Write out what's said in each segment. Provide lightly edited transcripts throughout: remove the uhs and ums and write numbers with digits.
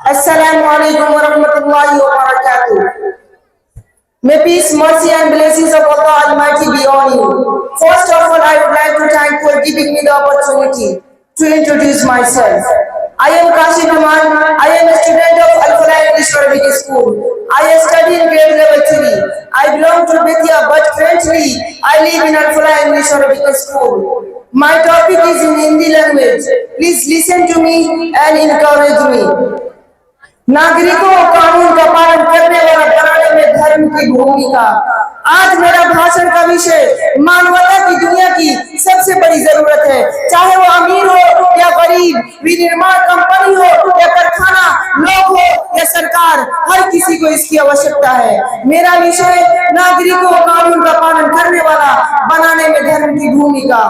Assalamu alaikum wa rahmatullahi wa barakatuh. May peace, mercy, and blessings of Allah Almighty be on you. First of all, I would like to thank for giving me the opportunity to introduce myself. I am Kashif Aman. I am a student of Al-Falah English Arabic School. I study in grade level 3. I belong to Bethia, but currently I live in Al-Falah English Arabic School. My topic is in Hindi language. Please listen to me and encourage me. नागरिकों को कानून का पालन करने वाला बनाने में धर्म की भूमिका। आज मेरा भाषण का विषय मानवता की दुनिया की सबसे बड़ी जरूरत है, चाहे वो अमीर हो या गरीब, विनिर्माण कंपनी हो या कारखाना, लोग हो या सरकार, हर किसी को इसकी आवश्यकता है। मेरा विषय नागरिकों को कानून का पालन करने वाला बनाने में धर्म की भूमिका।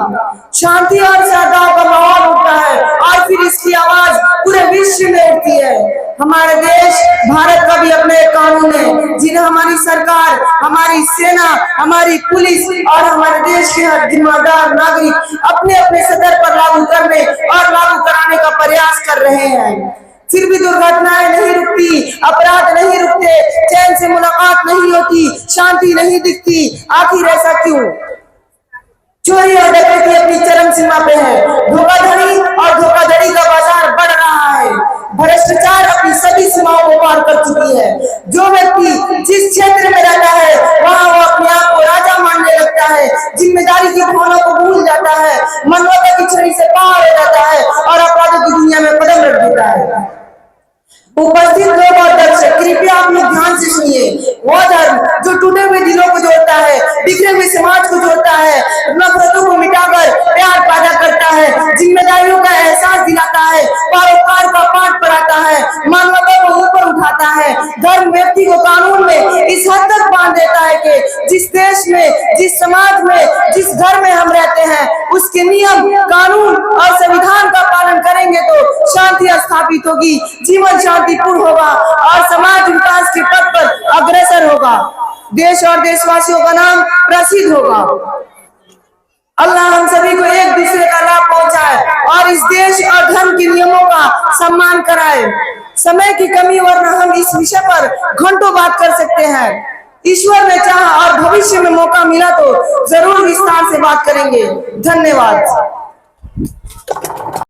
शांति और सद्भाव का माहौल उठता है और फिर इसकी आवाज पूरे विश्व में उठती है। हमारे देश भारत का भी अपने कानून है जिन्हें हमारी सरकार, हमारी सेना, हमारी पुलिस और हमारे देश के हर जिम्मेदार नागरिक अपने अपने सतर पर लागू करने और लागू कराने का प्रयास कर रहे हैं। फिर भी दुर्घटनाएं नहीं रुकती, अपराध नहीं रुकते, चैन से मुलाकात नहीं होती, शांति नहीं दिखती। आखिर ऐसा क्यों? चोरी और डकैती अपनी चरम सीमा पे है, धोखाधड़ी और धोखाधड़ी का बाजार बढ़ रहा है, भ्रष्टाचार अपनी सभी सीमाओं को पार कर चुकी है। जो व्यक्ति जिस क्षेत्र में रहता है वहां वो अपने आप को राजा मानने लगता है, जिम्मेदारी की भावना को भूल जाता है, मानवता की छड़ी से पार हो जाता है और अपराधों की दुनिया में कदम रख देता है। उपस्थित लोग और दर्शक, कृपया आप लोग ध्यान से सुनिए। वो धर्म जो टूटे हुए दिलों को जोड़ता है, बिखरे हुए समाज को जोड़ता है, नफरतों को मिटाकर प्यार पैदा करता है, जिम्मेदारियों का एहसास दिलाता है, परोपकार का पाठ पढ़ाता है, मानवता को ऊपर उठाता है। धर्म व्यक्ति को कानून में इस हद तक बांध देता है कि जिस देश में, जिस समाज में, जिस घर में हम रहते हैं, उसके नियम, कानून और संविधान का पालन करेंगे तो शांति स्थापित होगी, जीवन शांतिपूर्ण होगा और समाज विकास के पथ पर अग्रसर होगा, देश और देशवासियों का नाम प्रसिद्ध होगा। अल्लाह हम सभी को एक दूसरे का लाभ पहुंचाए और इस देश और धर्म के नियमों का सम्मान कराए। समय की कमी वरना हम इस विषय पर घंटों बात कर सकते हैं। ईश्वर ने चाहा और भविष्य में मौका मिला तो जरूर विस्तार से बात करेंगे। धन्यवाद।